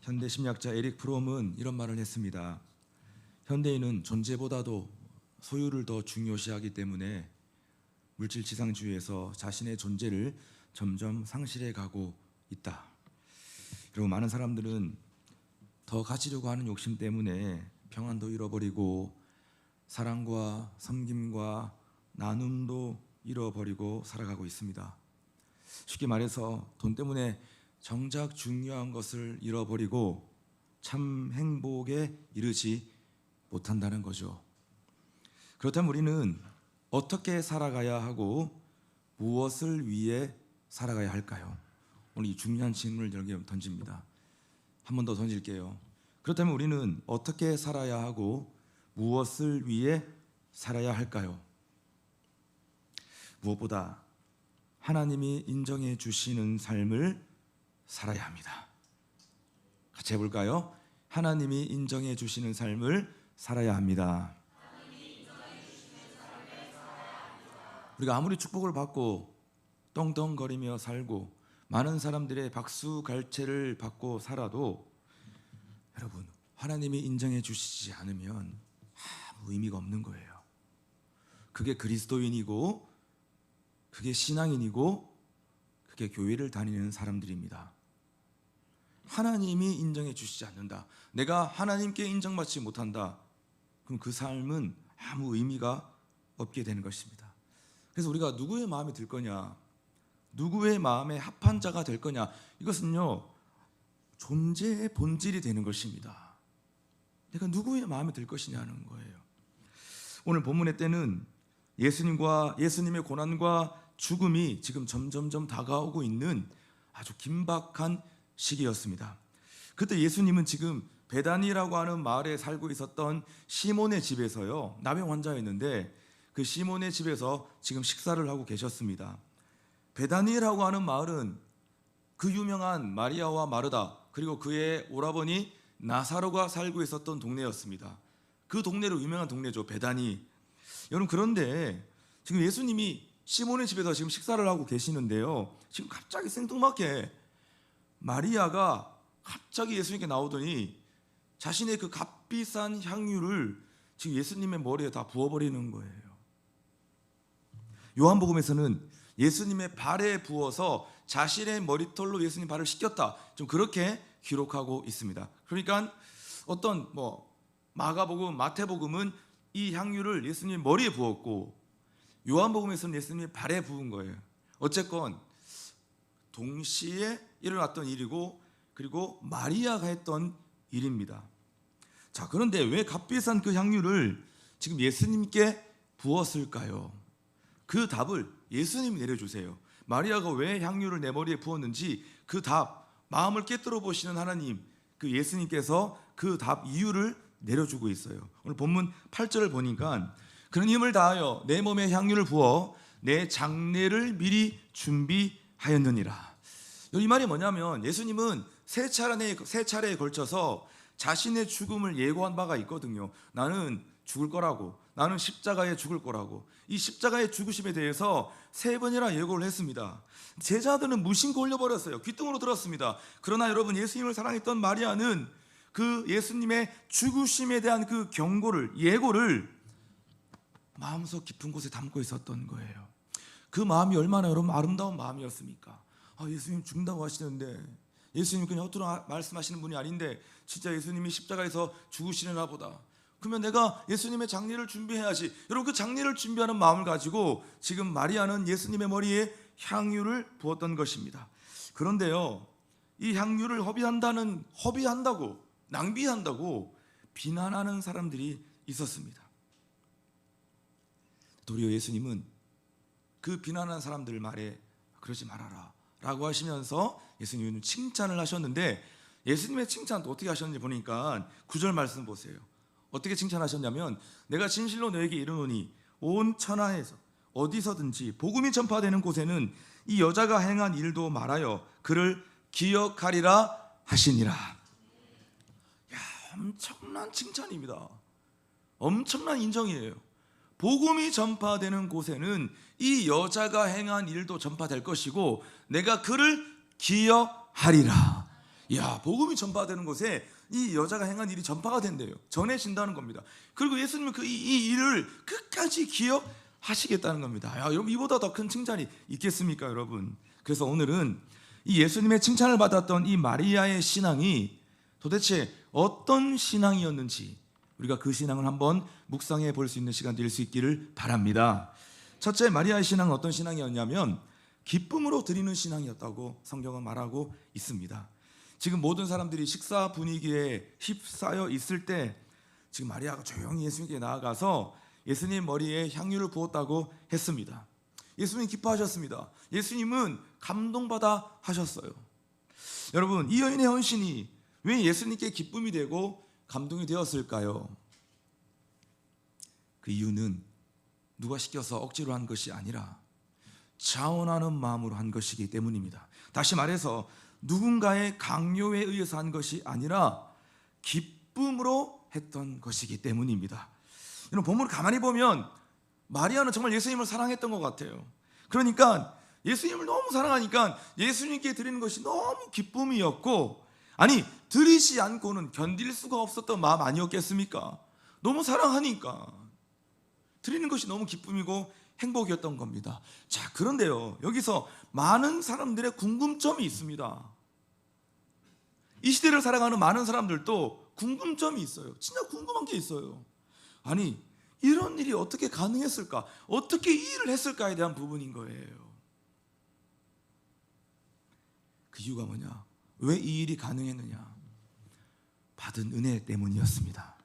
현대 심리학자 에릭 프롬은 이런 말을 했습니다. 현대인은 존재보다도 소유를 더 중요시하기 때문에 물질지상주의에서 자신의 존재를 점점 상실해 가고 있다. 그리고 많은 사람들은 더 가지려고 하는 욕심 때문에 평안도 잃어버리고 사랑과 섬김과 나눔도 잃어버리고 살아가고 있습니다. 쉽게 말해서 돈 때문에 정작 중요한 것을 잃어버리고 참 행복에 이르지 못한다는 거죠. 그렇다면 우리는 어떻게 살아가야 하고 무엇을 위해 살아가야 할까요? 오늘 이 중요한 질문을 여러분에게 던집니다. 한 번 더 던질게요. 그렇다면 우리는 어떻게 살아야 하고 무엇을 위해 살아야 할까요? 무엇보다 하나님이 인정해 주시는 삶을 살아야 합니다. 같이 해볼까요? 하나님이 인정해 주시는 삶을 살아야 합니다. 우리가 아무리 축복을 받고 떵떵거리며 살고 많은 사람들의 박수갈채를 받고 살아도 여러분, 하나님이 인정해 주시지 않으면 아무 의미가 없는 거예요. 그게 그리스도인이고 그게 신앙인이고 그게 교회를 다니는 사람들입니다. 하나님이 인정해 주시지 않는다, 내가 하나님께 인정받지 못한다, 그럼 그 삶은 아무 의미가 없게 되는 것입니다. 그래서 우리가 누구의 마음에 들 거냐, 누구의 마음에 합한 자가 될 거냐, 이것은요 존재의 본질이 되는 것입니다. 내가 누구의 마음에 들 것이냐는 거예요. 오늘 본문의 때는 예수님의 고난과 죽음이 지금 점점점 다가오고 있는 아주 긴박한 시기였습니다. 그때 예수님은 지금 베다니라고 하는 마을에 살고 있었던 시몬의 집에서요 나병 환자였는데 그 시몬의 집에서 지금 식사를 하고 계셨습니다. 베다니라고 하는 마을은 그 유명한 마리아와 마르다 그리고 그의 오라버니 나사로가 살고 있었던 동네였습니다. 그 동네로 유명한 동네죠, 베다니. 여러분, 그런데 지금 예수님이 시몬의 집에서 지금 식사를 하고 계시는데요, 지금 갑자기 생뚱맞게 마리아가 갑자기 예수님께 나오더니 자신의 그 값비싼 향유를 지금 예수님의 머리에 다 부어버리는 거예요. 요한복음에서는 예수님의 발에 부어서 자신의 머리털로 예수님 발을 씻겼다, 좀 그렇게 기록하고 있습니다. 그러니까 어떤 마가복음, 마태복음은 이 향유를 예수님 머리에 부었고 요한복음에서는 예수님의 발에 부은 거예요. 어쨌건 동시에 일어났던 일이고 그리고 마리아가 했던 일입니다. 자, 그런데 왜 값비싼 그 향유를 지금 예수님께 부었을까요? 그 답을 예수님이 내려주세요. 마리아가 왜 향유를 내 머리에 부었는지 그 답, 마음을 깨뜨려 보시는 하나님, 그 예수님께서 그 답 이유를 내려주고 있어요. 오늘 본문 8절을 보니까 그는 힘을 다하여 내 몸에 향유를 부어 내 장례를 미리 준비하였느니라. 이 말이 뭐냐면 예수님은 세 차례에 걸쳐서 자신의 죽음을 예고한 바가 있거든요. 나는 죽을 거라고, 나는 십자가에 죽을 거라고. 이 십자가의 죽으심에 대해서 3번이나 예고를 했습니다. 제자들은 무심코 올려버렸어요. 귀뚱으로 들었습니다. 그러나 여러분, 예수님을 사랑했던 마리아는 그 예수님의 죽으심에 대한 그 경고를, 예고를 마음속 깊은 곳에 담고 있었던 거예요. 그 마음이 얼마나 여러분 아름다운 마음이었습니까? 예수님 죽는다고 하시는데, 예수님 그냥 헛되이 말씀하시는 분이 아닌데 진짜 예수님이 십자가에서 죽으시려나 보다. 그러면 내가 예수님의 장례를 준비해야지. 여러분, 그 장례를 준비하는 마음을 가지고 지금 마리아는 예수님의 머리에 향유를 부었던 것입니다. 그런데요, 이 향유를 허비한다고, 낭비한다고 비난하는 사람들이 있었습니다. 도리어 예수님은 그 비난하는 사람들 말에 그러지 말아라 라고 하시면서 예수님은 칭찬을 하셨는데, 예수님의 칭찬도 어떻게 하셨는지 보니까 9절 말씀 보세요. 어떻게 칭찬하셨냐면, 내가 진실로 너에게 이르노니 온 천하에서 어디서든지 복음이 전파되는 곳에는 이 여자가 행한 일도 말하여 그를 기억하리라 하시니라. 엄청난 칭찬입니다. 엄청난 인정이에요. 복음이 전파되는 곳에는 이 여자가 행한 일도 전파될 것이고 내가 그를 기억하리라. 야, 복음이 전파되는 곳에 이 여자가 행한 일이 전파가 된대요. 전해진다는 겁니다. 그리고 예수님은 이 일을 끝까지 기억하시겠다는 겁니다. 야, 여러분, 이보다 더 큰 칭찬이 있겠습니까, 여러분? 그래서 오늘은 이 예수님의 칭찬을 받았던 이 마리아의 신앙이 도대체 어떤 신앙이었는지 우리가 그 신앙을 한번 묵상해 볼 수 있는 시간 될 수 있기를 바랍니다. 첫째, 마리아의 신앙은 어떤 신앙이었냐면 기쁨으로 드리는 신앙이었다고 성경은 말하고 있습니다. 지금 모든 사람들이 식사 분위기에 휩싸여 있을 때 지금 마리아가 조용히 예수님께 나아가서 예수님 머리에 향유를 부었다고 했습니다. 예수님 기뻐하셨습니다. 예수님은 감동받아 하셨어요. 여러분, 이 여인의 헌신이 왜 예수님께 기쁨이 되고 감동이 되었을까요? 그 이유는 누가 시켜서 억지로 한 것이 아니라 자원하는 마음으로 한 것이기 때문입니다. 다시 말해서 누군가의 강요에 의해서 한 것이 아니라 기쁨으로 했던 것이기 때문입니다. 여러분, 본문을 가만히 보면 마리아는 정말 예수님을 사랑했던 것 같아요. 그러니까 예수님을 너무 사랑하니까 예수님께 드리는 것이 너무 기쁨이었고, 아니 드리지 않고는 견딜 수가 없었던 마음 아니었겠습니까? 너무 사랑하니까 드리는 것이 너무 기쁨이고 행복이었던 겁니다. 자, 그런데요, 여기서 많은 사람들의 궁금점이 있습니다. 이 시대를 살아가는 많은 사람들도 궁금점이 있어요. 진짜 궁금한 게 있어요. 아니, 이런 일이 어떻게 가능했을까? 어떻게 이 일을 했을까에 대한 부분인 거예요. 그 이유가 뭐냐? 왜 이 일이 가능했느냐? 받은 은혜 때문이었습니다.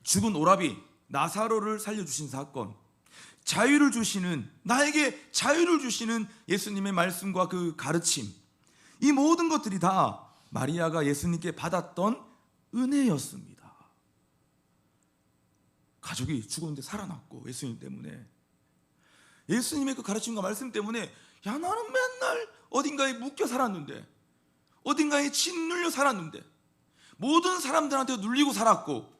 죽은 오라비 나사로를 살려주신 사건, 자유를 주시는, 나에게 자유를 주시는 예수님의 말씀과 그 가르침, 이 모든 것들이 다 마리아가 예수님께 받았던 은혜였습니다. 가족이 죽었는데 살아났고, 예수님 때문에, 예수님의 그 가르침과 말씀 때문에, 야, 나는 맨날 어딘가에 묶여 살았는데, 어딘가에 짓눌려 살았는데, 모든 사람들한테 눌리고 살았고,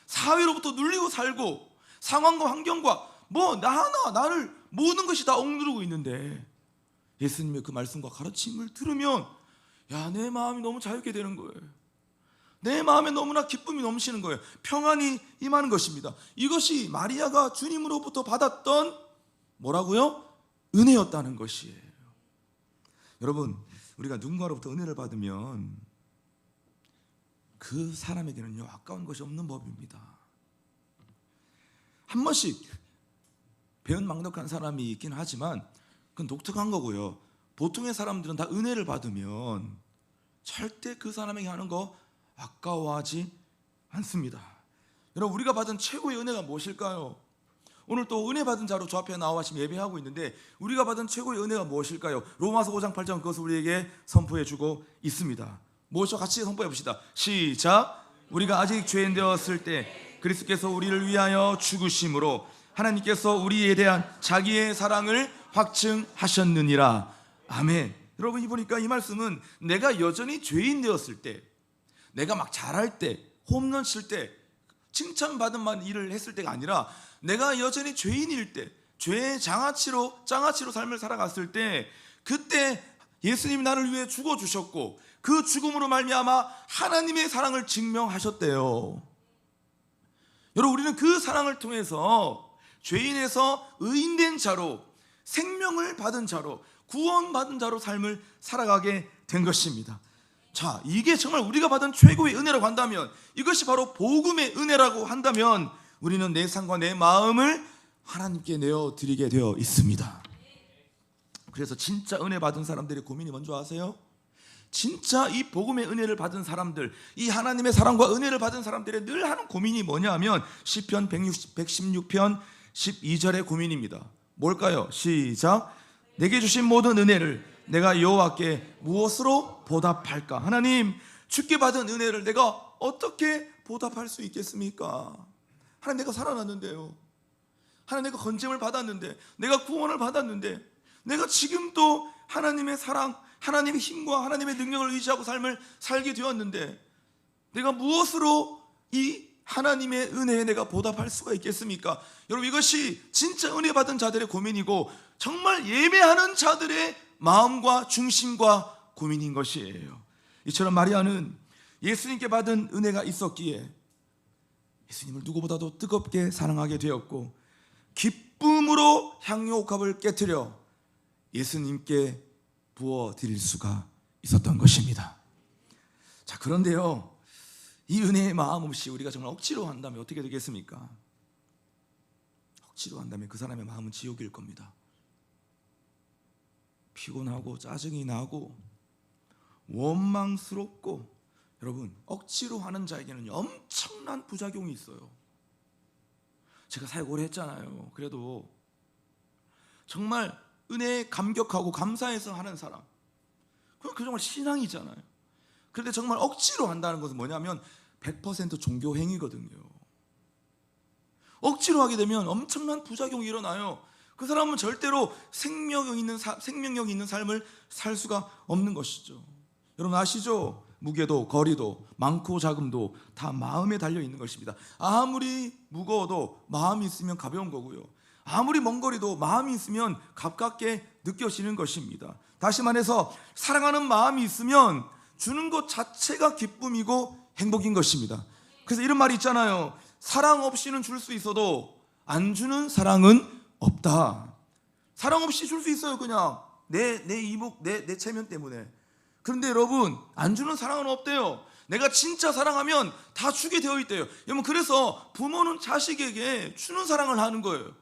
사회로부터 눌리고 살고, 상황과 환경과 나를 모든 것이 다 억누르고 있는데, 예수님의 그 말씀과 가르침을 들으면, 야, 내 마음이 너무 자유롭게 되는 거예요. 내 마음에 너무나 기쁨이 넘치는 거예요. 평안이 임하는 것입니다. 이것이 마리아가 주님으로부터 받았던 뭐라고요? 은혜였다는 것이에요. 여러분, 우리가 누군가로부터 은혜를 받으면 그 사람에게는요, 아까운 것이 없는 법입니다. 한 번씩 배은망덕한 사람이 있긴 하지만 그건 독특한 거고요. 보통의 사람들은 다 은혜를 받으면 절대 그 사람에게 하는 거 아까워하지 않습니다. 여러분, 우리가 받은 최고의 은혜가 무엇일까요? 오늘 또 은혜 받은 자로 저 앞에 나와 지금 예배하고 있는데, 우리가 받은 최고의 은혜가 무엇일까요? 로마서 5장 8장 그것을 우리에게 선포해 주고 있습니다. 무엇이죠? 같이 선포해 봅시다. 시작. 우리가 아직 죄인 되었을 때 그리스도께서 우리를 위하여 죽으심으로 하나님께서 우리에 대한 자기의 사랑을 확증하셨느니라. 아멘. 여러분, 이 보니까 이 말씀은 내가 여전히 죄인 되었을 때, 내가 막 잘할 때, 홈런 칠 때, 칭찬받은 일을 했을 때가 아니라 내가 여전히 죄인일 때, 죄의 장아찌로 삶을 살아갔을 때, 그때 예수님이 나를 위해 죽어주셨고 그 죽음으로 말미암아 하나님의 사랑을 증명하셨대요. 여러분, 우리는 그 사랑을 통해서 죄인에서 의인된 자로, 생명을 받은 자로, 구원받은 자로 삶을 살아가게 된 것입니다. 자, 이게 정말 우리가 받은 최고의 은혜라고 한다면, 이것이 바로 복음의 은혜라고 한다면, 우리는 내 삶과 내 마음을 하나님께 내어드리게 되어 있습니다. 그래서 진짜 은혜 받은 사람들의 고민이 뭔지 아세요? 진짜 이 복음의 은혜를 받은 사람들, 이 하나님의 사랑과 은혜를 받은 사람들의 늘 하는 고민이 뭐냐면 시편 116편 12절의 고민입니다. 뭘까요? 시작. 내게 주신 모든 은혜를 내가 여호와께 무엇으로 보답할까? 하나님, 주께 받은 은혜를 내가 어떻게 보답할 수 있겠습니까? 하나님, 내가 살아났는데요. 하나님, 내가 건짐을 받았는데, 내가 구원을 받았는데, 내가 지금도 하나님의 사랑, 하나님의 힘과 하나님의 능력을 의지하고 삶을 살게 되었는데, 내가 무엇으로 이 하나님의 은혜에 내가 보답할 수가 있겠습니까? 여러분, 이것이 진짜 은혜 받은 자들의 고민이고 정말 예배하는 자들의 마음과 중심과 고민인 것이에요. 이처럼 마리아는 예수님께 받은 은혜가 있었기에 예수님을 누구보다도 뜨겁게 사랑하게 되었고 기쁨으로 향유 옥합을 깨트려 예수님께 부어드릴 수가 있었던 것입니다. 자, 그런데요, 이 은혜의 마음 없이 우리가 정말 억지로 한다면 어떻게 되겠습니까? 억지로 한다면 그 사람의 마음은 지옥일 겁니다. 피곤하고 짜증이 나고 원망스럽고, 여러분, 억지로 하는 자에게는 엄청난 부작용이 있어요. 제가 사역 오래 했잖아요. 그래도 정말 은혜에 감격하고 감사해서 하는 사람, 그 정말 신앙이잖아요. 그런데 정말 억지로 한다는 것은 뭐냐면 100% 종교 행위거든요. 억지로 하게 되면 엄청난 부작용이 일어나요. 그 사람은 절대로 생명력 있는 삶을 살 수가 없는 것이죠. 여러분 아시죠? 무게도 거리도 많고 작음도 다 마음에 달려 있는 것입니다. 아무리 무거워도 마음이 있으면 가벼운 거고요, 아무리 먼 거리도 마음이 있으면 가깝게 느껴지는 것입니다. 다시 말해서 사랑하는 마음이 있으면 주는 것 자체가 기쁨이고 행복인 것입니다. 그래서 이런 말이 있잖아요. 사랑 없이는 줄 수 있어도 안 주는 사랑은 없다. 사랑 없이 줄 수 있어요. 그냥 내 이목, 내 체면 때문에. 그런데 여러분, 안 주는 사랑은 없대요. 내가 진짜 사랑하면 다 주게 되어 있대요. 여러분, 그래서 부모는 자식에게 주는 사랑을 하는 거예요.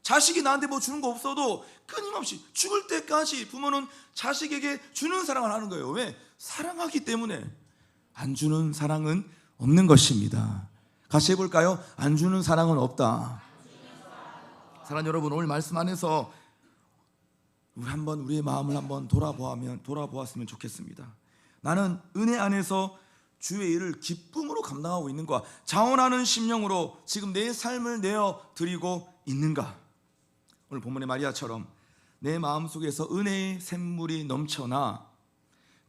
자식이 나한테 뭐 주는 거 없어도 끊임없이 죽을 때까지 부모는 자식에게 주는 사랑을 하는 거예요. 왜? 사랑하기 때문에. 안 주는 사랑은 없는 것입니다. 같이 해볼까요? 안 주는 사랑은 없다. 사랑하는 여러분, 오늘 말씀 안에서 우리 한번 우리의 마음을 한번 돌아보았으면 좋겠습니다. 나는 은혜 안에서 주의 일을 기쁨으로 감당하고 있는가? 자원하는 심령으로 지금 내 삶을 내어 드리고 있는가? 오늘 본문의 마리아처럼 내 마음속에서 은혜의 샘물이 넘쳐나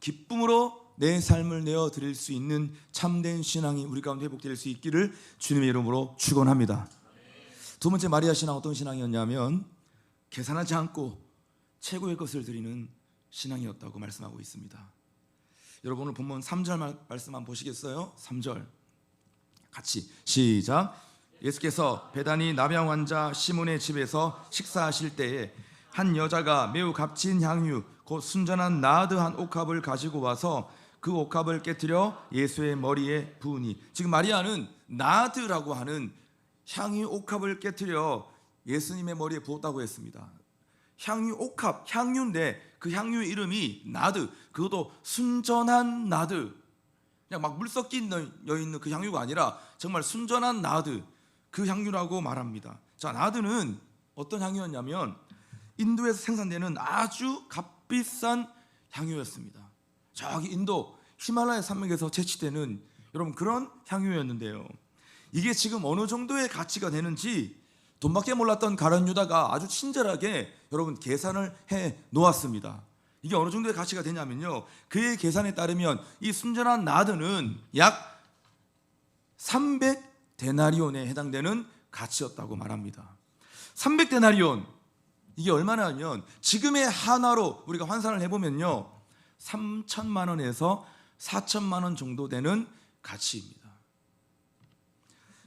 기쁨으로 내 삶을 내어 드릴 수 있는 참된 신앙이 우리 가운데 회복될 수 있기를 주님의 이름으로 축원합니다. 두 번째 마리아 신앙, 어떤 신앙이었냐면 계산하지 않고 최고의 것을 드리는 신앙이었다고 말씀하고 있습니다. 여러분, 오늘 본문 3절 말씀 한번 보시겠어요? 3절 같이 시작. 예수께서 베다니 나병 환자 시몬의 집에서 식사하실 때에 한 여자가 매우 값진 향유 곧 순전한 나드 한 옥합을 가지고 와서 그 옥합을 깨뜨려 예수의 머리에 부으니, 지금 마리아는 나드라고 하는 향유 옥합을 깨뜨려 예수님의 머리에 부었다고 했습니다. 향유 옥합, 향유인데 그 향유의 이름이 나드, 그것도 순전한 나드, 그냥 막 물 섞인 있는 그 향유가 아니라 정말 순전한 나드, 그 향유라고 말합니다. 자, 나드는 어떤 향유였냐면 인도에서 생산되는 아주 값비싼 향유였습니다. 저기 인도 히말라야 산맥에서 채취되는 여러분 그런 향유였는데요, 이게 지금 어느 정도의 가치가 되는지 돈밖에 몰랐던 가룟 유다가 아주 친절하게 여러분 계산을 해 놓았습니다. 이게 어느 정도의 가치가 되냐면요, 그의 계산에 따르면 이 순전한 나드는 약 300데나리온에 해당되는 가치였다고 말합니다. 300데나리온, 이게 얼마냐면 지금의 한화로 우리가 환산을 해보면요 3천만 원에서 4천만 원 정도 되는 가치입니다.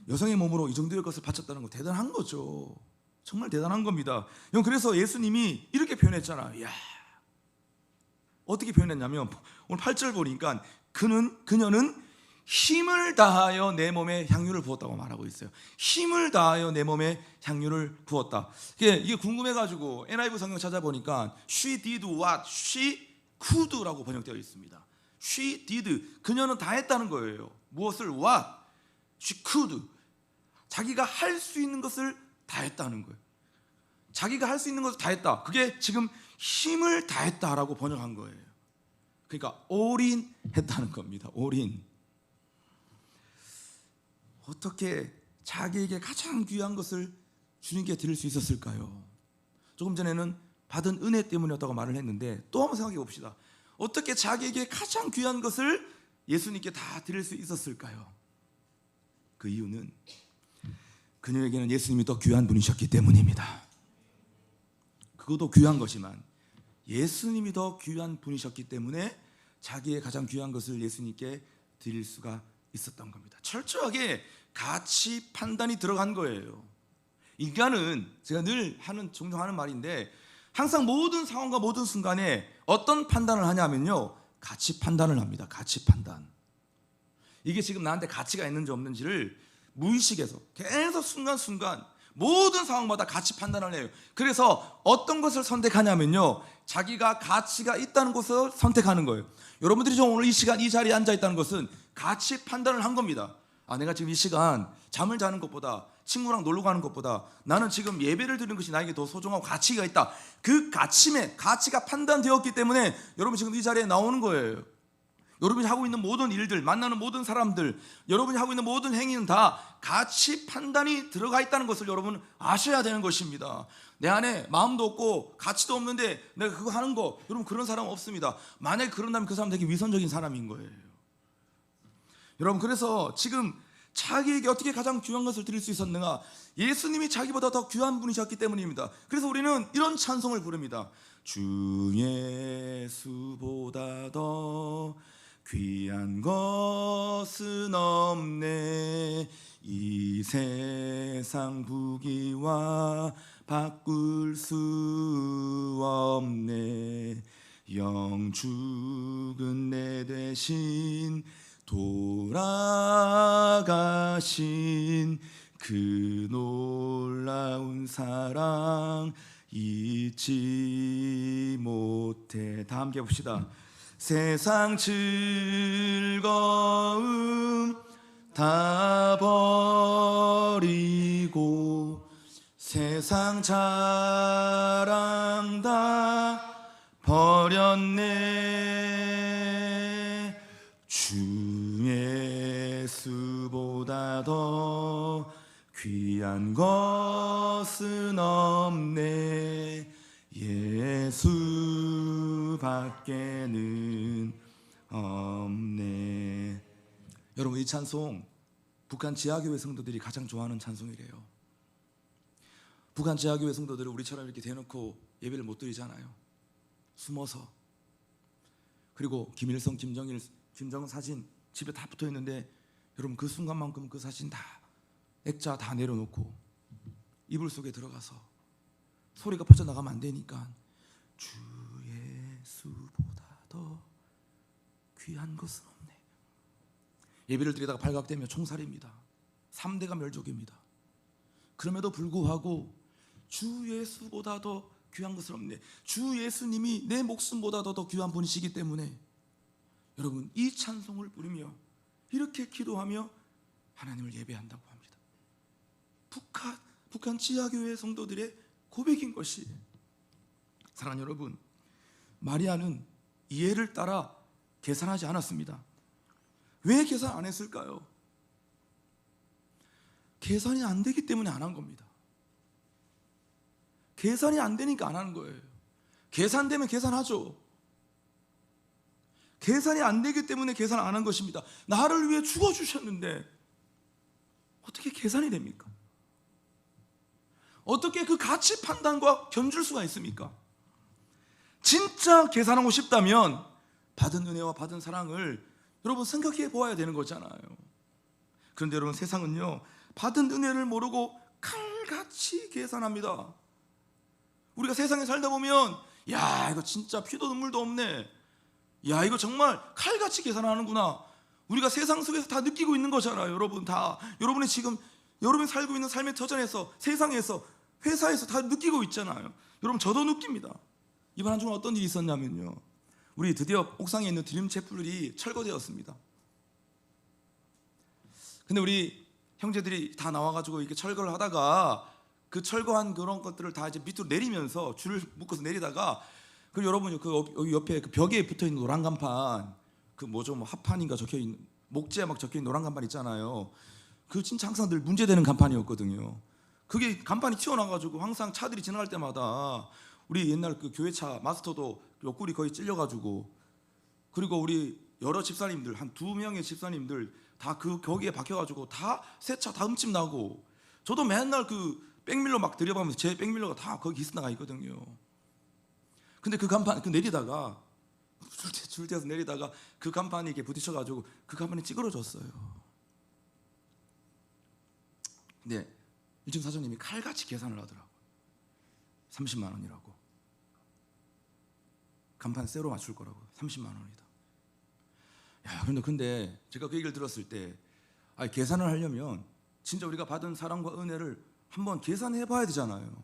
여성의 몸으로 이 정도의 것을 바쳤다는 거 대단한 거죠. 정말 대단한 겁니다. 그래서 예수님이 이렇게 표현했잖아요. 이야, 어떻게 표현했냐면 오늘 8절 보니까 그녀는 힘을 다하여 내 몸에 향유를 부었다고 말하고 있어요. 힘을 다하여 내 몸에 향유를 부었다. 이게 궁금해가지고 NIV 성경 찾아보니까 She did what she could라고 번역되어 있습니다. She did, 그녀는 다 했다는 거예요. 무엇을? What she could, 자기가 할 수 있는 것을 다 했다는 거예요. 자기가 할 수 있는 것을 다 했다, 그게 지금 힘을 다했다라고 번역한 거예요. 그러니까 올인 했다는 겁니다. 올인. 어떻게 자기에게 가장 귀한 것을 주님께 드릴 수 있었을까요? 조금 전에는 받은 은혜 때문이었다고 말을 했는데 또 한번 생각해 봅시다. 어떻게 자기에게 가장 귀한 것을 예수님께 다 드릴 수 있었을까요? 그 이유는 그녀에게는 예수님이 더 귀한 분이셨기 때문입니다. 그것도 귀한 것이지만 예수님이 더 귀한 분이셨기 때문에 자기의 가장 귀한 것을 예수님께 드릴 수가 있었던 겁니다. 철저하게 가치 판단이 들어간 거예요. 인간은 제가 늘 종종 하는 말인데 항상 모든 상황과 모든 순간에 어떤 판단을 하냐면요, 가치 판단을 합니다. 가치 판단. 이게 지금 나한테 가치가 있는지 없는지를 무의식에서 계속 순간순간 모든 상황마다 가치 판단을 해요. 그래서 어떤 것을 선택하냐면요, 자기가 가치가 있다는 것을 선택하는 거예요. 여러분들이 좀 오늘 이 시간 이 자리에 앉아 있다는 것은 가치 판단을 한 겁니다. 내가 지금 이 시간 잠을 자는 것보다, 친구랑 놀러 가는 것보다 나는 지금 예배를 드리는 것이 나에게 더 소중하고 가치가 있다. 그 가치가 판단되었기 때문에 여러분 지금 이 자리에 나오는 거예요. 여러분이 하고 있는 모든 일들, 만나는 모든 사람들, 여러분이 하고 있는 모든 행위는 다 가치 판단이 들어가 있다는 것을 여러분 아셔야 되는 것입니다. 내 안에 마음도 없고 가치도 없는데 내가 그거 하는 거, 여러분 그런 사람 없습니다. 만약에 그런다면 그 사람 되게 위선적인 사람인 거예요. 여러분, 그래서 지금 자기에게 어떻게 가장 귀한 것을 드릴 수 있었는가? 예수님이 자기보다 더 귀한 분이셨기 때문입니다. 그래서 우리는 이런 찬송을 부릅니다. 주 예수보다 더 귀한 것은 없네. 이 세상 부귀와 바꿀 수 없네. 영 죽은 내 대신 돌아가신 그 놀라운 사랑 잊지 못해. 다 함께 봅시다. 세상 즐거움 다 버리고 세상 자랑 다 버렸네. 주 예수보다 더 귀한 것은 없네. 예수밖에는 없네. 여러분, 이 찬송 북한 지하교회 성도들이 가장 좋아하는 찬송이래요. 북한 지하교회 성도들은 우리처럼 이렇게 대놓고 예배를 못 드리잖아요. 숨어서. 그리고 김일성, 김정은 사진 집에 다 붙어 있는데 여러분 그 순간만큼 그 사진 다 액자 다 내려놓고 이불 속에 들어가서 소리가 퍼져나가면 안 되니까 주 예수보다 더 귀한 것은 없네. 예배를 드리다가 발각되면 총살입니다. 3대가 멸족입니다. 그럼에도 불구하고 주 예수보다 더 귀한 것은 없네. 주 예수님이 내 목숨보다도 더 귀한 분이시기 때문에 여러분 이 찬송을 부르며 이렇게 기도하며 하나님을 예배한다고 합니다. 북한 지하교회 성도들의 고백인 것이. 사랑하는 여러분, 마리아는 이해를 따라 계산하지 않았습니다. 왜 계산 안 했을까요? 계산이 안 되기 때문에 안 한 겁니다. 계산이 안 되니까 안 하는 거예요. 계산되면 계산하죠. 계산이 안 되기 때문에 계산 안 한 것입니다. 나를 위해 죽어주셨는데 어떻게 계산이 됩니까? 어떻게 그 가치 판단과 견줄 수가 있습니까? 진짜 계산하고 싶다면 받은 은혜와 받은 사랑을 여러분 생각해 보아야 되는 거잖아요. 그런데 여러분 세상은요, 받은 은혜를 모르고 칼같이 계산합니다. 우리가 세상에 살다 보면 야 이거 진짜 피도 눈물도 없네, 야 이거 정말 칼같이 계산하는구나, 우리가 세상 속에서 다 느끼고 있는 거잖아요. 여러분 다 여러분이 지금 여러분이 살고 있는 삶의 터전에서, 세상에서, 회사에서 다 느끼고 있잖아요. 여러분 저도 느낍니다. 이번 한 주간 어떤 일이 있었냐면요, 우리 드디어 옥상에 있는 드림 채플이 철거되었습니다. 근데 우리 형제들이 다 나와가지고 이렇게 철거를 하다가 그 철거한 그런 것들을 다 이제 밑으로 내리면서 줄을 묶어서 내리다가, 그 여러분이 그 여기 옆에 그 벽에 붙어 있는 노란 간판, 그 뭐죠, 뭐 합판인가 적혀 있는, 목재에 막 적혀 있는 노란 간판 있잖아요. 그 진짜 항상 늘 문제되는 간판이었거든요. 그게 간판이 튀어나와가지고 항상 차들이 지나갈 때마다 우리 옛날 그 교회차 마스터도 옆구리 거의 찔려가지고, 그리고 우리 여러 집사님들 한 2명의 집사님들 다 그 거기에 박혀가지고 다 새 차 다 흠집 나고, 저도 맨날 그 백밀러 막 들여다보면서 제 백밀러가 다 거기 기스 나가 있거든요. 근데 그 간판 그 내리다가 줄대서 내리다가 그 간판이 이렇게 부딪혀가지고 그 간판이 찌그러졌어요. 근데 1층 사장님이 칼같이 계산을 하더라고요. 30만 원이라고. 간판 새로 맞출 거라고. 30만 원이다. 야, 근데 제가 그 얘기를 들었을 때 계산을 하려면 진짜 우리가 받은 사랑과 은혜를 한번 계산해 봐야 되잖아요.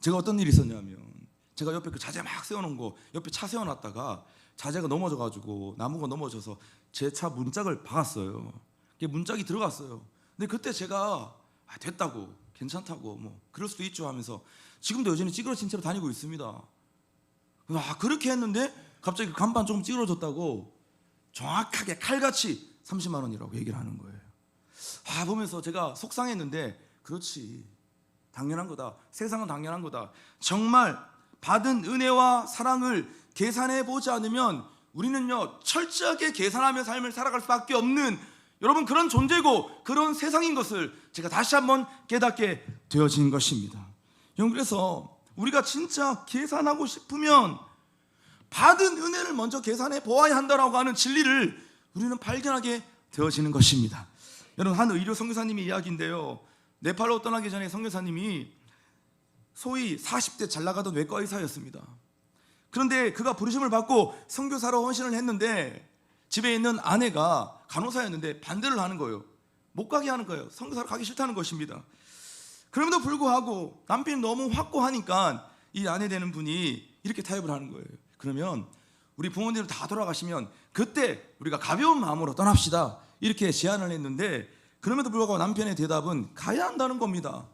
제가 어떤 일이 있었냐면, 제가 옆에 그 자재 막 세워놓은 거 옆에 차 세워놨다가 자재가 넘어져가지고 나무가 넘어져서 제 차 문짝을 박았어요. 그게 문짝이 들어갔어요. 근데 그때 제가 됐다고, 괜찮다고, 뭐 그럴 수도 있죠 하면서 지금도 여전히 찌그러진 채로 다니고 있습니다. 그렇게 했는데 갑자기 그 간판 조금 찌그러졌다고 정확하게 칼같이 30만 원이라고 얘기를 하는 거예요. 보면서 제가 속상했는데, 그렇지, 당연한 거다. 세상은 당연한 거다. 정말 받은 은혜와 사랑을 계산해 보지 않으면 우리는요, 철저하게 계산하며 삶을 살아갈 수밖에 없는, 여러분, 그런 존재고 그런 세상인 것을 제가 다시 한번 깨닫게 되어진 것입니다. 여러분, 그래서 우리가 진짜 계산하고 싶으면 받은 은혜를 먼저 계산해 보아야 한다라고 하는 진리를 우리는 발견하게 되어지는 것입니다. 여러분, 한 의료 선교사님의 이야기인데요, 네팔로 떠나기 전에 선교사님이 소위 40대 잘 나가던 외과 의사였습니다. 그런데 그가 부르심을 받고 선교사로 헌신을 했는데 집에 있는 아내가 간호사였는데 반대를 하는 거예요. 못 가게 하는 거예요. 선교사로 가기 싫다는 것입니다. 그럼에도 불구하고 남편이 너무 확고하니까 이 아내 되는 분이 이렇게 타협을 하는 거예요. 그러면 우리 부모님들 다 돌아가시면 그때 우리가 가벼운 마음으로 떠납시다, 이렇게 제안을 했는데, 그럼에도 불구하고 남편의 대답은 가야 한다는 겁니다.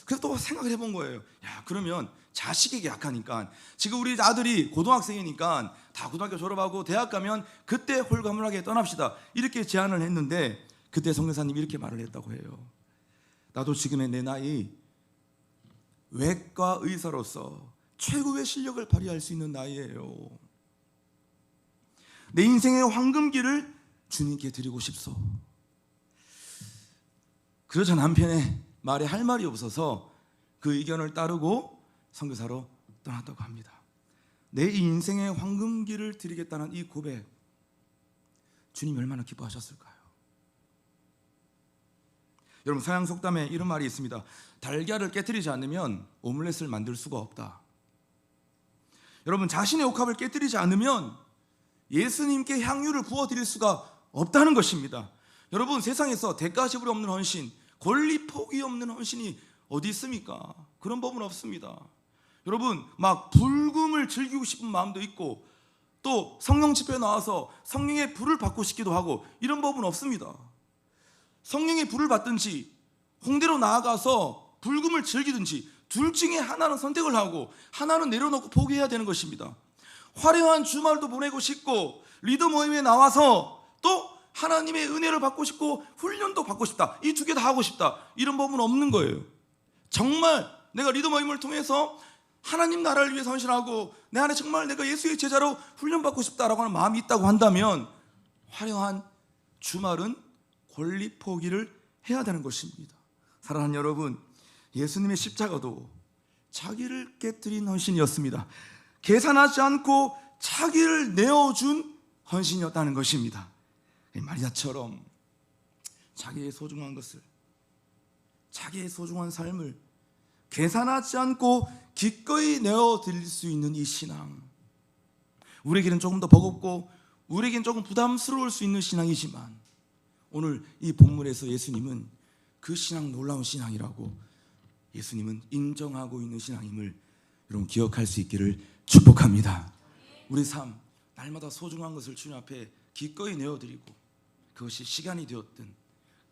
그래서 또 생각을 해본 거예요. 그러면 자식에게 약하니까, 지금 우리 아들이 고등학생이니까 다 고등학교 졸업하고 대학 가면 그때 홀가분하게 떠납시다, 이렇게 제안을 했는데, 그때 선교사님이 이렇게 말을 했다고 해요. 나도 지금의 내 나이 외과 의사로서 최고의 실력을 발휘할 수 있는 나이예요. 내 인생의 황금기를 주님께 드리고 싶소. 그러자 남편의 말에 할 말이 없어서 그 의견을 따르고 선교사로 떠났다고 합니다. 내 인생의 황금기를 드리겠다는 이 고백, 주님이 얼마나 기뻐하셨을까요? 여러분, 서양 속담에 이런 말이 있습니다. 달걀을 깨뜨리지 않으면 오믈렛을 만들 수가 없다. 여러분, 자신의 옥합을 깨뜨리지 않으면 예수님께 향유를 부어드릴 수가 없다는 것입니다. 여러분, 세상에서 대가시불이 없는 헌신, 권리 포기 없는 헌신이 어디 있습니까? 그런 법은 없습니다. 여러분, 막 불금을 즐기고 싶은 마음도 있고, 또 성령 집회에 나와서 성령의 불을 받고 싶기도 하고, 이런 법은 없습니다. 성령의 불을 받든지 홍대로 나아가서 불금을 즐기든지 둘 중에 하나는 선택을 하고 하나는 내려놓고 포기해야 되는 것입니다. 화려한 주말도 보내고 싶고 리더 모임에 나와서 또 하나님의 은혜를 받고 싶고 훈련도 받고 싶다, 이 두 개 다 하고 싶다, 이런 법은 없는 거예요. 정말 내가 리더 모임을 통해서 하나님 나라를 위해 헌신하고 내 안에 정말 내가 예수의 제자로 훈련받고 싶다라고 하는 마음이 있다고 한다면 화려한 주말은 권리 포기를 해야 되는 것입니다. 사랑하는 여러분, 예수님의 십자가도 자기를 깨뜨린 헌신이었습니다. 계산하지 않고 자기를 내어준 헌신이었다는 것입니다. 마리아처럼 자기의 소중한 것을, 자기의 소중한 삶을 계산하지 않고 기꺼이 내어드릴 수 있는 이 신앙, 우리에게는 조금 더 버겁고 우리에게는 조금 부담스러울 수 있는 신앙이지만, 오늘 이 본문에서 예수님은 그 신앙, 놀라운 신앙이라고 예수님은 인정하고 있는 신앙임을 여러분 기억할 수 있기를 축복합니다. 우리 삶, 날마다 소중한 것을 주님 앞에 기꺼이 내어드리고, 그것이 시간이 되었든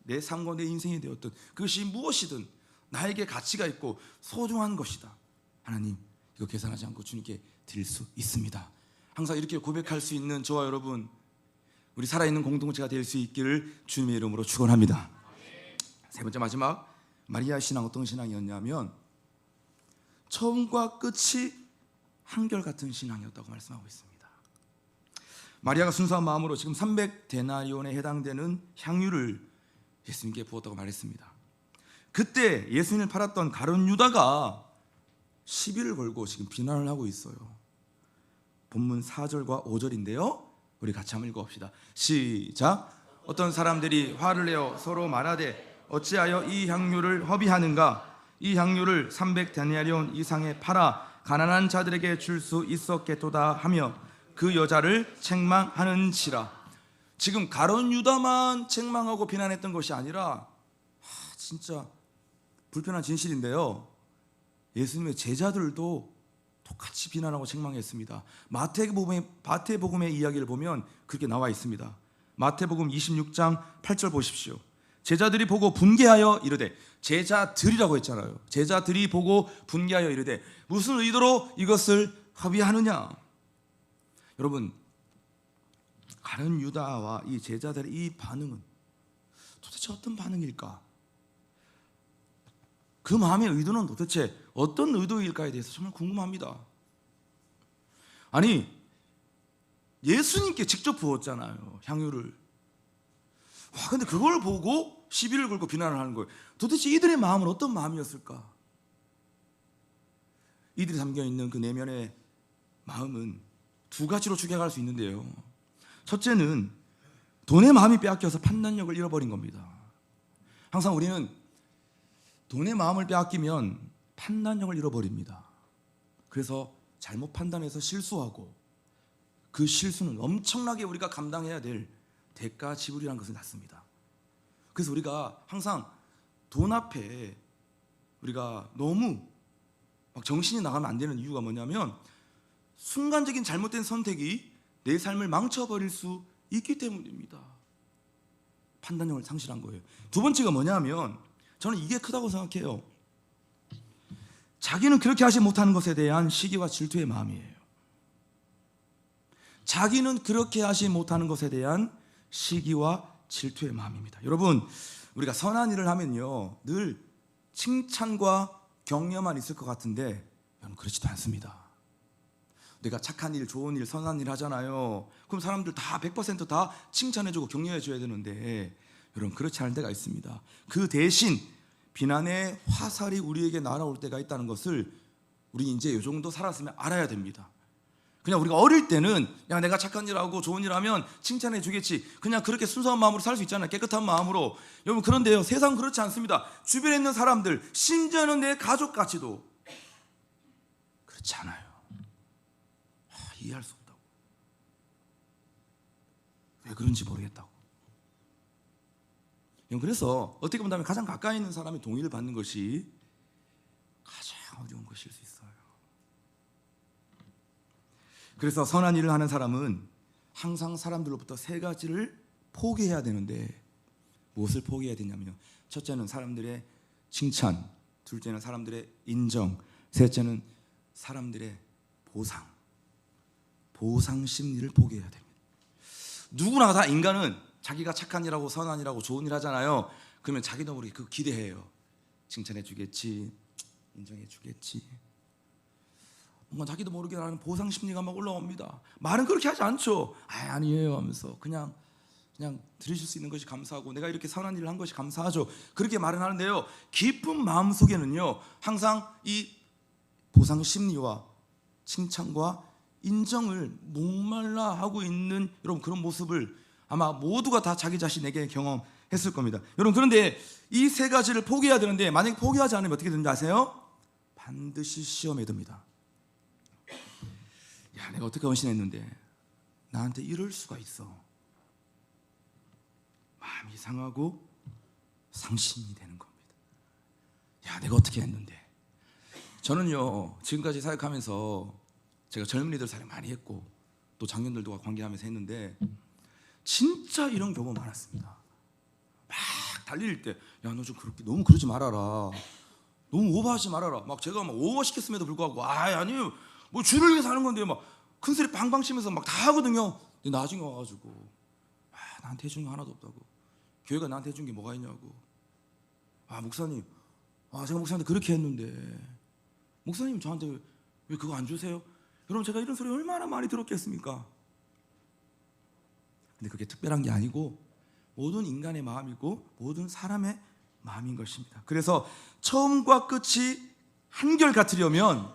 내 삶과 내 인생이 되었든 그것이 무엇이든 나에게 가치가 있고 소중한 것이다, 하나님, 이거 계산하지 않고 주님께 드릴 수 있습니다. 항상 이렇게 고백할 수 있는 저와 여러분, 우리 살아있는 공동체가 될 수 있기를 주님의 이름으로 축원합니다. 세 번째, 마지막, 마리아 신앙 어떤 신앙이었냐면 처음과 끝이 한결같은 신앙이었다고 말씀하고 있습니다. 마리아가 순수한 마음으로 지금 300데나리온에 해당되는 향유를 예수님께 부었다고 말했습니다. 그때 예수님을 팔았던 가룟 유다가 시비를 걸고 지금 비난을 하고 있어요. 본문 4절과 5절인데요. 우리 같이 한번 읽어봅시다. 시작. 어떤 사람들이 화를 내어 서로 말하되 어찌하여 이 향유를 허비하는가? 이 향유를 300데나리온 이상에 팔아 가난한 자들에게 줄 수 있었겠도다 하며 그 여자를 책망하는지라. 지금 가룟 유다만 책망하고 비난했던 것이 아니라 진짜 불편한 진실인데요, 예수님의 제자들도 똑같이 비난하고 책망했습니다. 마태복음의 이야기를 보면 그렇게 나와 있습니다. 마태복음 26장 8절 보십시오. 제자들이 보고 분개하여 이르되, 제자들이라고 했잖아요. 제자들이 보고 분개하여 이르되 무슨 의도로 이것을 허비하느냐. 여러분, 가룟 유다와 이 제자들의 이 반응은 도대체 어떤 반응일까? 그 마음의 의도는 도대체 어떤 의도일까에 대해서 정말 궁금합니다. 아니, 예수님께 직접 부었잖아요, 향유를. 근데 그걸 보고 시비를 걸고 비난을 하는 거예요. 도대체 이들의 마음은 어떤 마음이었을까? 이들이 담겨있는 그 내면의 마음은 두 가지로 추격할 수 있는데요, 첫째는 돈의 마음이 빼앗겨서 판단력을 잃어버린 겁니다. 항상 우리는 돈의 마음을 빼앗기면 판단력을 잃어버립니다. 그래서 잘못 판단해서 실수하고 그 실수는 엄청나게 우리가 감당해야 될 대가 지불이라는 것을 낳습니다. 그래서 우리가 항상 돈 앞에 우리가 너무 막 정신이 나가면 안 되는 이유가 뭐냐면, 순간적인 잘못된 선택이 내 삶을 망쳐버릴 수 있기 때문입니다. 판단력을 상실한 거예요. 두 번째가 뭐냐면, 저는 이게 크다고 생각해요. 자기는 그렇게 하지 못하는 것에 대한 시기와 질투의 마음이에요. 자기는 그렇게 하지 못하는 것에 대한 시기와 질투의 마음입니다. 여러분, 우리가 선한 일을 하면요, 늘 칭찬과 격려만 있을 것 같은데 여러분, 그렇지도 않습니다. 내가 착한 일, 좋은 일, 선한 일 하잖아요. 그럼 사람들 다 100% 다 칭찬해주고 격려해줘야 되는데, 여러분, 그렇지 않을 때가 있습니다. 그 대신 비난의 화살이 우리에게 날아올 때가 있다는 것을 우리 이제 이 정도 살았으면 알아야 됩니다. 그냥 우리가 어릴 때는 야, 내가 착한 일 하고 좋은 일 하면 칭찬해 주겠지, 그냥 그렇게 순수한 마음으로 살 수 있잖아요, 깨끗한 마음으로. 여러분, 그런데요, 세상은 그렇지 않습니다. 주변에 있는 사람들, 심지어는 내 가족까지도 그렇지 않아요. 이해할 수 없다고. 왜 그런지 모르겠다고. 그래서 어떻게 본다면 가장 가까이 있는 사람이 동의를 받는 것이 가장 어려운 것일 수 있어요. 그래서 선한 일을 하는 사람은 항상 사람들로부터 세 가지를 포기해야 되는데, 무엇을 포기해야 되냐면요, 첫째는 사람들의 칭찬, 둘째는 사람들의 인정, 셋째는 사람들의 보상 심리를 포기해야 됩니다. 누구나 다 인간은 자기가 착한 일하고 선한 일하고 좋은 일 하잖아요. 그러면 자기도 모르게 그 기대해요. 칭찬해 주겠지, 인정해 주겠지. 뭔가 자기도 모르게 나는 보상 심리가 막 올라옵니다. 말은 그렇게 하지 않죠. 아니에요 하면서 그냥 들으실 수 있는 것이 감사하고 내가 이렇게 선한 일을 한 것이 감사하죠, 그렇게 말은 하는데요, 깊은 마음 속에는요, 항상 이 보상 심리와 칭찬과 인정을 목말라 하고 있는 여러분, 그런 모습을 아마 모두가 다 자기 자신에게 경험했을 겁니다. 여러분, 그런데 이 세 가지를 포기해야 되는데, 만약에 포기하지 않으면 어떻게 되는지 아세요? 반드시 시험에 듭니다. 야, 내가 어떻게 헌신했는데 나한테 이럴 수가 있어. 마음이 상하고 상심이 되는 겁니다. 야, 내가 어떻게 했는데. 저는요, 지금까지 사역하면서 제가 젊은이들 사역 많이 했고 또 장년들과 관계하면서 했는데 진짜 이런 경우 많았습니다. 막 달릴 때, 야, 너 좀 그렇게 너무 그러지 말아라, 너무 오버하지 말아라. 막 제가 막 오버 시켰음에도 불구하고 아니요, 뭐 주를 위해서 하는 건데 막 큰소리 빵빵 치면서 막 다 하거든요. 근데 나중에 와가지고 나한테 해준 게 하나도 없다고. 교회가 나한테 해준 게 뭐가 있냐고. 목사님, 제가 목사님한테 그렇게 했는데 목사님 저한테 왜 그거 안 주세요? 여러분, 제가 이런 소리 얼마나 많이 들었겠습니까? 근데 그게 특별한 게 아니고 모든 인간의 마음이고 모든 사람의 마음인 것입니다. 그래서 처음과 끝이 한결 같으려면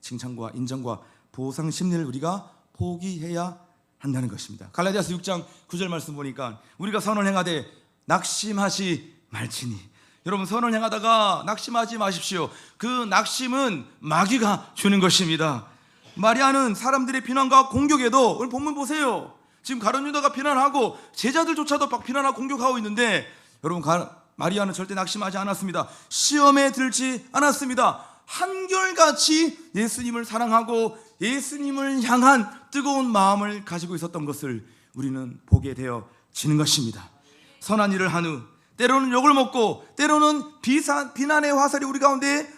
칭찬과 인정과 보상 심리를 우리가 포기해야 한다는 것입니다. 갈라디아서 6장 9절 말씀 보니까 우리가 선을 행하되 낙심하지 말지니. 여러분, 선을 행하다가 낙심하지 마십시오. 그 낙심은 마귀가 주는 것입니다. 마리아는 사람들의 비난과 공격에도, 오늘 본문 보세요. 지금 가룟 유다가 비난하고 제자들조차도 막 비난하고 공격하고 있는데, 여러분, 마리아는 절대 낙심하지 않았습니다. 시험에 들지 않았습니다. 한결같이 예수님을 사랑하고 예수님을 향한 뜨거운 마음을 가지고 있었던 것을 우리는 보게 되어지는 것입니다. 선한 일을 한 후 때로는 욕을 먹고 때로는 비난의 화살이 우리 가운데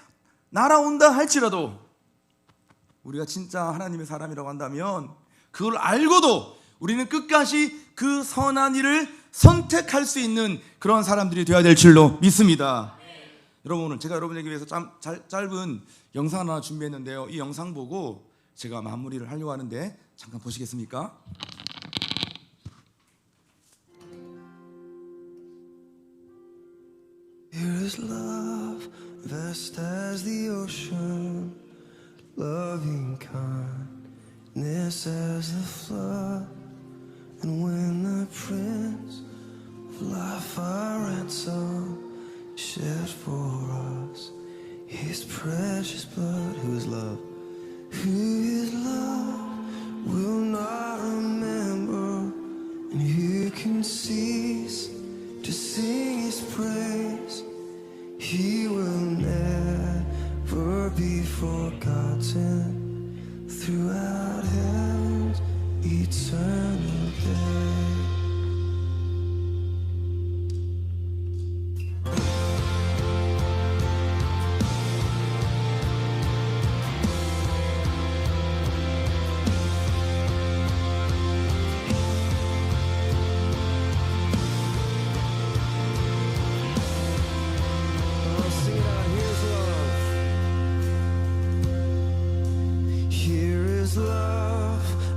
날아온다 할지라도, 우리가 진짜 하나님의 사람이라고 한다면 그걸 알고도 우리는 끝까지 그 선한 일을 선택할 수 있는 그런 사람들이 되어야 될 줄로 믿습니다. 여러분, 오늘 제가 여러분에게 위해서 짧은 영상 하나 준비했는데요. 이 영상 보고 제가 마무리를 하려고 하는데 잠깐 보시겠습니까? Here is love, vast as the ocean, loving kindness as the flood. And when the Prince of Life our ransom shed for us His precious blood, who is love, will not remember, and who can cease to sing His praise? He will never be forgotten throughout heaven's eternal day.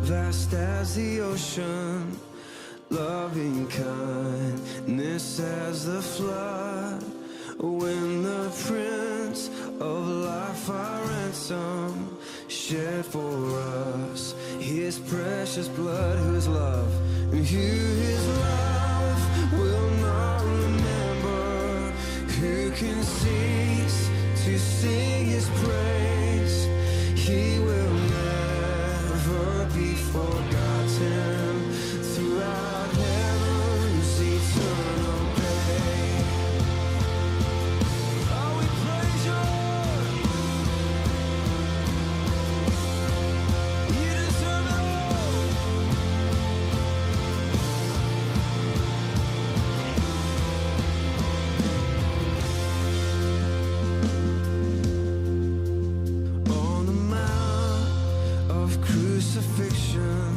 Vast as the ocean, loving kindness as the flood. When the Prince of Life our ransom shed for us His precious blood, who is love, and who His love will not remember, who can cease to sing His praise? He will never be forgotten throughout heaven's eternal day. Oh, we praise You, Lord. You deserve it all. On the mount of crucifixion,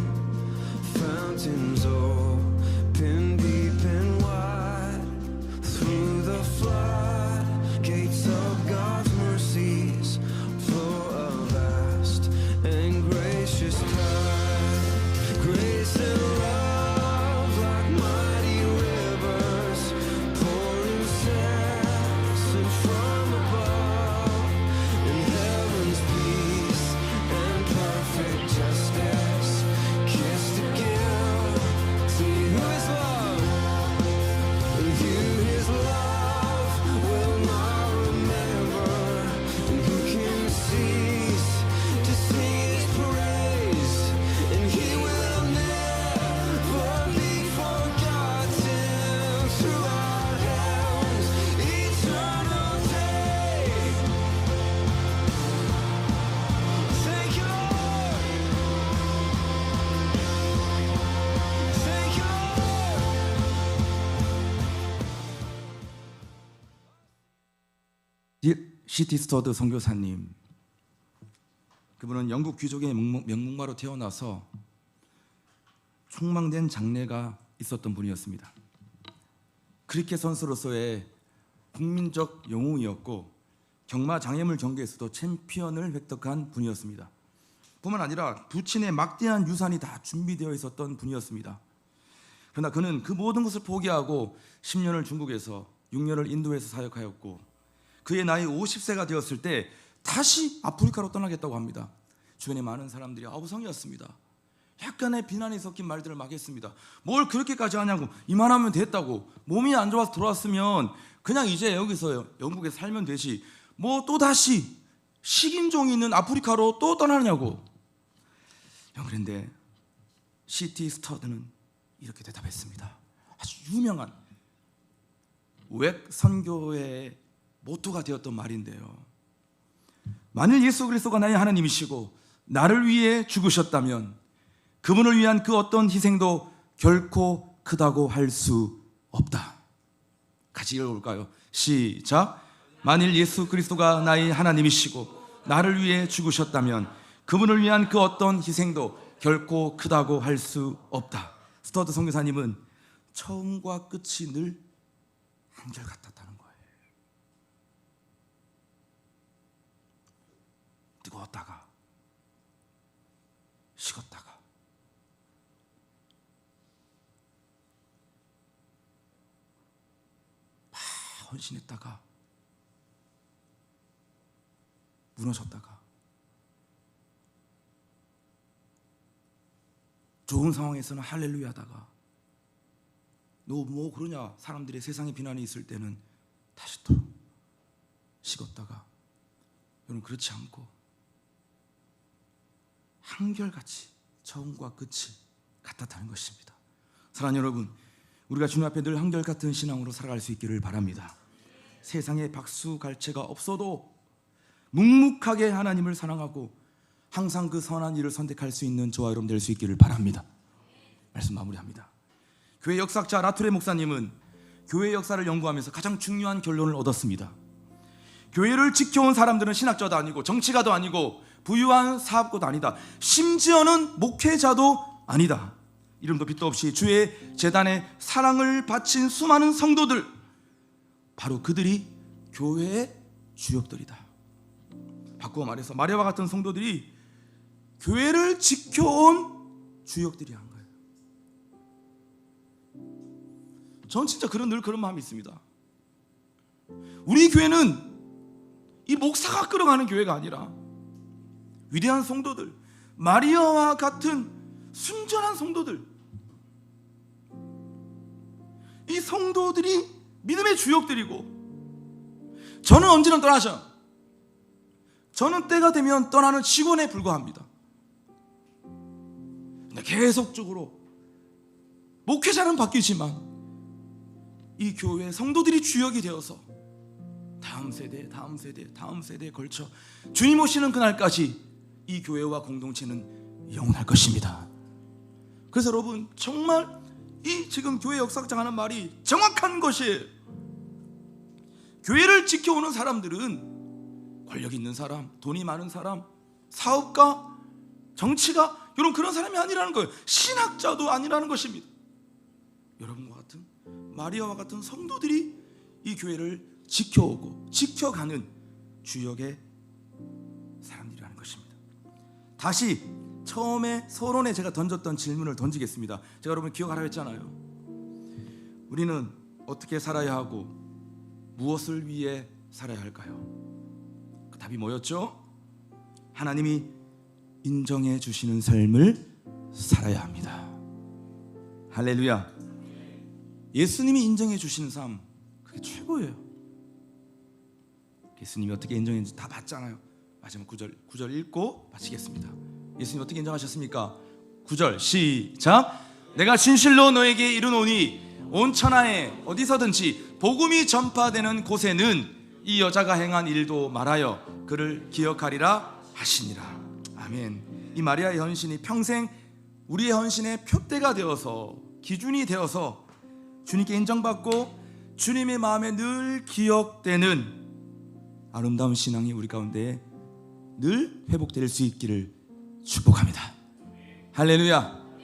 fountains open deep and wide. Through the flood gates of God's mercies flow a vast and gracious tide. Grace and love like mighty rivers pour incessant from above. In heaven's peace and perfect justice kiss together. See who is love, and you His love will not remember, and who can cease to sing His praise? And He will never be forgotten throughout heaven's eternal day. Thank You, Lord. Thank You, Lord. C.T. 스터드 선교사님, 그분은 영국 귀족의 명문가로 태어나서 촉망된 장래가 있었던 분이었습니다. 크리켓 선수로서의 국민적 영웅이었고 경마 장애물 경기에서도 챔피언을 획득한 분이었습니다. 뿐만 아니라 부친의 막대한 유산이 다 준비되어 있었던 분이었습니다. 그러나 그는 그 모든 것을 포기하고 10년을 중국에서 6년을 인도에서 사역하였고, 그의 나이 50세가 되었을 때 다시 아프리카로 떠나겠다고 합니다. 주변에 많은 사람들이 아우성이었습니다. 약간의 비난이 섞인 말들을 막 했습니다. 뭘 그렇게까지 하냐고, 이만하면 됐다고, 몸이 안 좋아서 돌아왔으면 그냥 이제 여기서 영국에 살면 되지, 뭐 또다시 식인종이 있는 아프리카로 또 떠나냐고. 그런데 C.T. 스터드는 이렇게 대답했습니다. 아주 유명한 웩 선교의 모토가 되었던 말인데요. 만일 예수 그리스도가 나의 하나님이시고 나를 위해 죽으셨다면 그분을 위한 그 어떤 희생도 결코 크다고 할 수 없다. 같이 읽어볼까요? 시작. 만일 예수 그리스도가 나의 하나님이시고 나를 위해 죽으셨다면 그분을 위한 그 어떤 희생도 결코 크다고 할 수 없다. 스터드 선교사님은 처음과 끝이 늘 한결같았다는 거예요. 뜨거웠다가 식었다가 막 헌신했다가 무너졌다가 좋은 상황에서는 할렐루야 하다가 너 뭐 그러냐 사람들의 세상의 비난이 있을 때는 다시 또 식었다가, 여러분 그렇지 않고 한결같이 처음과 끝이 같았다는 것입니다. 사랑하는 여러분, 우리가 주님 앞에 늘 한결같은 신앙으로 살아갈 수 있기를 바랍니다. 세상에 박수갈채가 없어도 묵묵하게 하나님을 사랑하고 항상 그 선한 일을 선택할 수 있는 저와 여러분 될 수 있기를 바랍니다. 말씀 마무리합니다. 교회 역사학자 라투레 목사님은 교회 역사를 연구하면서 가장 중요한 결론을 얻었습니다. 교회를 지켜온 사람들은 신학자도 아니고 정치가도 아니고 부유한 사업가도 아니다. 심지어는 목회자도 아니다. 이름도 빛도 없이 주의 재단에 사랑을 바친 수많은 성도들, 바로 그들이 교회의 주역들이다. 바꾸어 말해서 마리아와 같은 성도들이 교회를 지켜온 주역들이 한 거예요. 전 진짜 늘 그런 마음이 있습니다. 우리 교회는 이 목사가 끌어가는 교회가 아니라 위대한 성도들, 마리아와 같은 순전한 성도들, 이 성도들이 믿음의 주역들이고, 저는 언제나 떠나죠. 저는 때가 되면 떠나는 직원에 불과합니다. 근데 계속적으로 목회자는 바뀌지만 이 교회 성도들이 주역이 되어서 다음 세대에 걸쳐 주님 오시는 그날까지 이 교회와 공동체는 영원할 것입니다. 그래서 여러분, 정말 이 지금 교회 역사학장 하는 말이 정확한 것이에요. 교회를 지켜오는 사람들은 권력 있는 사람, 돈이 많은 사람, 사업가, 정치가, 여러분 그런 사람이 아니라는 거예요. 신학자도 아니라는 것입니다. 여러분과 같은, 마리아와 같은 성도들이 이 교회를 지켜오고 지켜가는 주역의 사람들이라는 것입니다. 다시 처음에 서론에 제가 던졌던 질문을 던지겠습니다. 제가 여러분 기억하라고 했잖아요. 우리는 어떻게 살아야 하고 무엇을 위해 살아야 할까요? 그 답이 뭐였죠? 하나님이 인정해 주시는 삶을 살아야 합니다. 할렐루야. 예수님이 인정해 주시는 삶, 그게 최고예요. 예수님이 어떻게 인정했는지 다 봤잖아요. 마지막 9절 읽고 마치겠습니다. 예수님 어떻게 인정하셨습니까? 9절 시작. 내가 진실로 너에게 이르노니 온 천하에 어디서든지 복음이 전파되는 곳에는 이 여자가 행한 일도 말하여 그를 기억하리라 하시니라. 아멘. 이 마리아의 헌신이 평생 우리의 헌신의 표대가 되어서, 기준이 되어서 주님께 인정받고 주님의 마음에 늘 기억되는 아름다운 신앙이 우리 가운데 늘 회복될 수 있기를 축복합니다. 할렐루야.